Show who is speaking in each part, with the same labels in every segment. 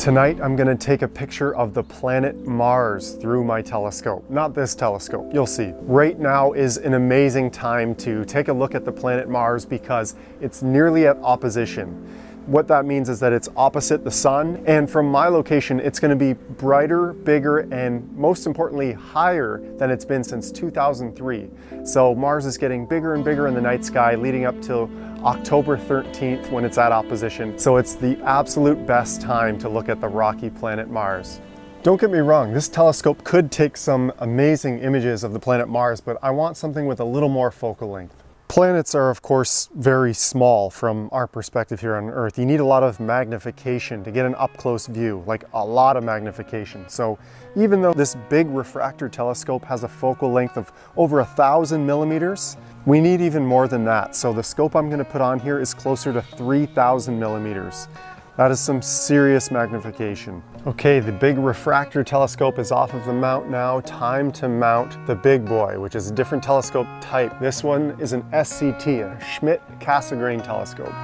Speaker 1: Tonight, I'm gonna take a picture of the planet Mars through my telescope. Not this telescope, you'll see. Right now is an amazing time to take a look at the planet Mars because it's nearly at opposition. What that means is that it's opposite the sun, and from my location, it's gonna be brighter, bigger, and most importantly, higher than it's been since 2003. So Mars is getting bigger and bigger in the night sky leading up till October 13th when it's at opposition. So it's the absolute best time to look at the rocky planet Mars. Don't get me wrong, this telescope could take some amazing images of the planet Mars, but I want something with a little more focal length. Planets are, of course, very small from our perspective here on Earth. You need a lot of magnification to get an up-close view, like a lot of magnification. So even though this big refractor telescope has a focal length of over 1,000 millimeters, we need even more than that. So the scope I'm going to put on here is closer to 3,000 millimeters. That is some serious magnification. Okay, the big refractor telescope is off of the mount now. Time to mount the big boy, which is a different telescope type. This one is an SCT, a Schmidt-Cassegrain telescope.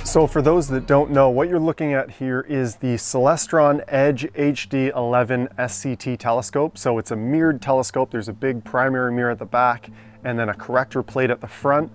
Speaker 1: So for those that don't know, what you're looking at here is the Celestron Edge HD11 SCT telescope. So it's a mirrored telescope. There's a big primary mirror at the back and then a corrector plate at the front.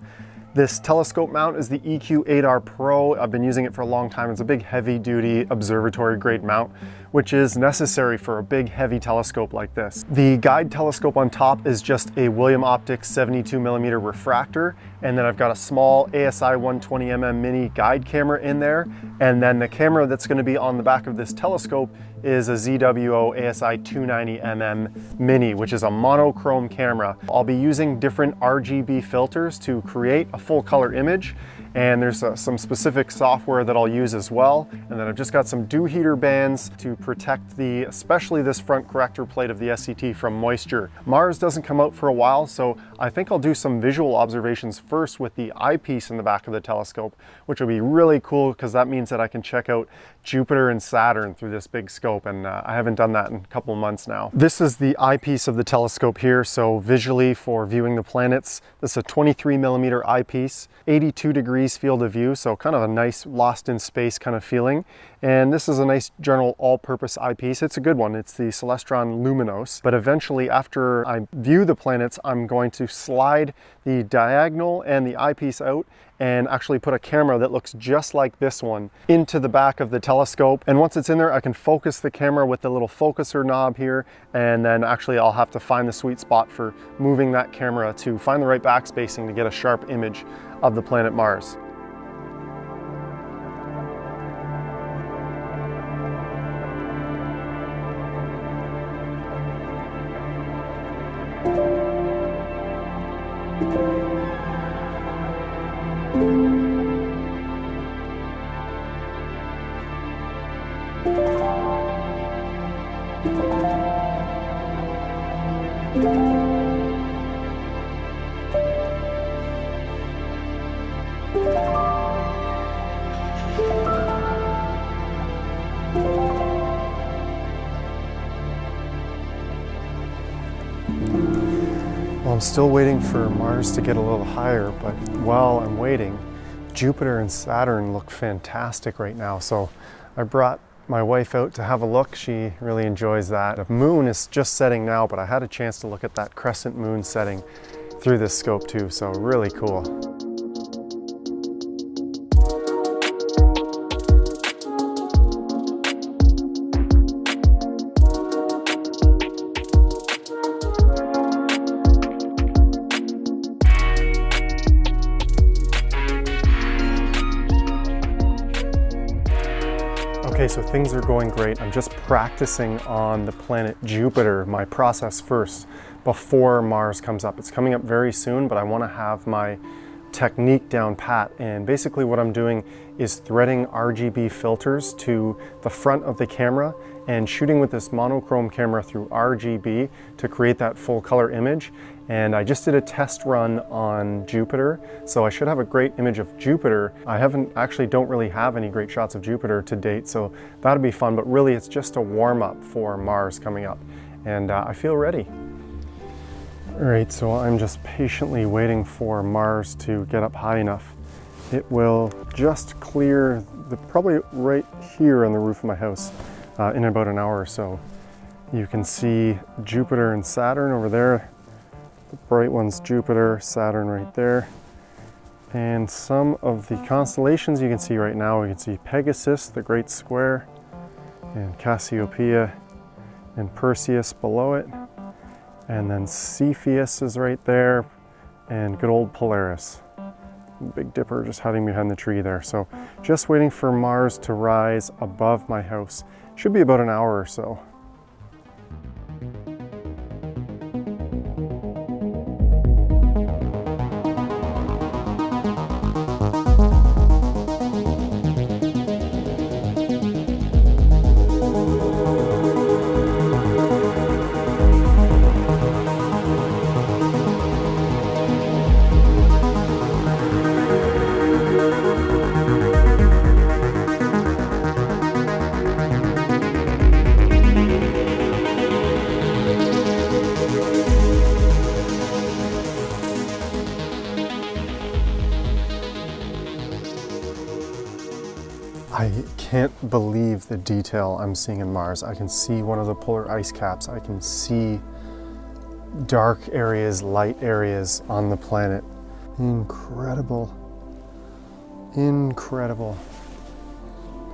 Speaker 1: This telescope mount is the EQ8R Pro. I've been using it for a long time. It's a big heavy duty observatory grade mount, which is necessary for a big heavy telescope like this. The guide telescope on top is just a William Optics 72mm refractor. And then I've got a small ASI 120mm mini guide camera in there. And then the camera that's going to be on the back of this telescope is a ZWO ASI 290mm mini, which is a monochrome camera. I'll be using different RGB filters to create a full color image. And there's some specific software that I'll use as well. And then I've just got some dew heater bands to protect especially this front corrector plate of the SCT from moisture. Mars doesn't come out for a while, so I think I'll do some visual observations first with the eyepiece in the back of the telescope, which will be really cool because that means that I can check out Jupiter and Saturn through this big scope, and I haven't done that in a couple of months now. This is the eyepiece of the telescope here, so visually for viewing the planets, this is a 23mm eyepiece, 82 degrees field of view, so kind of a nice lost in space kind of feeling. And this is a nice general all-purpose eyepiece. It's a good one. It's the Celestron Luminos. But eventually, after I view the planets, I'm going to slide the diagonal and the eyepiece out and actually put a camera that looks just like this one into the back of the telescope. And once it's in there, I can focus the camera with the little focuser knob here. And then actually I'll have to find the sweet spot for moving that camera to find the right backspacing to get a sharp image of the planet Mars. Well, I'm still waiting for Mars to get a little higher, but while I'm waiting, Jupiter and Saturn look fantastic right now. So I brought my wife out to have a look. She really enjoys that. The moon is just setting now, but I had a chance to look at that crescent moon setting through this scope too, so really cool. Okay, so things are going great. I'm just practicing on the planet Jupiter, my process first, before Mars comes up. It's coming up very soon, but I want to have my technique down pat, and basically what I'm doing is threading RGB filters to the front of the camera and shooting with this monochrome camera through RGB to create that full color image. And I just did a test run on Jupiter, so I should have a great image of Jupiter. I don't really have any great shots of Jupiter to date, so that'll be fun, but really it's just a warm up for Mars coming up, and I feel ready. All right, so I'm just patiently waiting for Mars to get up high enough. It will just clear probably right here on the roof of my house in about an hour or so. You can see Jupiter and Saturn over there. The bright one's Jupiter, Saturn right there. And some of the constellations you can see right now, we can see Pegasus, the Great Square, and Cassiopeia, and Perseus below it. And then Cepheus is right there, and good old Polaris. Big Dipper just hiding behind the tree there. So just waiting for Mars to rise above my house. Should be about an hour or so. I can't believe the detail I'm seeing in Mars. I can see one of the polar ice caps. I can see dark areas, light areas on the planet. Incredible. Incredible.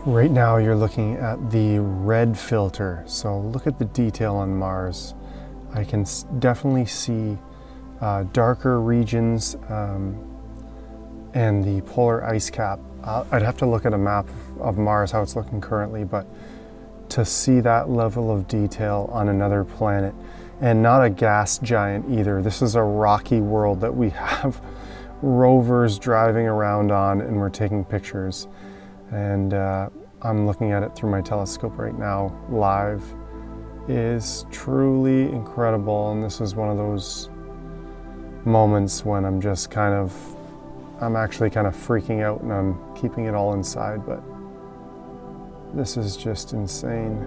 Speaker 1: Right now you're looking at the red filter. So look at the detail on Mars. I can definitely see darker regions and the polar ice cap. I'd have to look at a map of Mars, how it's looking currently, but to see that level of detail on another planet, and not a gas giant either. This is a rocky world that we have rovers driving around on, and we're taking pictures. And I'm looking at it through my telescope right now, live. It is truly incredible, and this is one of those moments when I'm just I'm actually kind of freaking out, and I'm keeping it all inside, but this is just insane.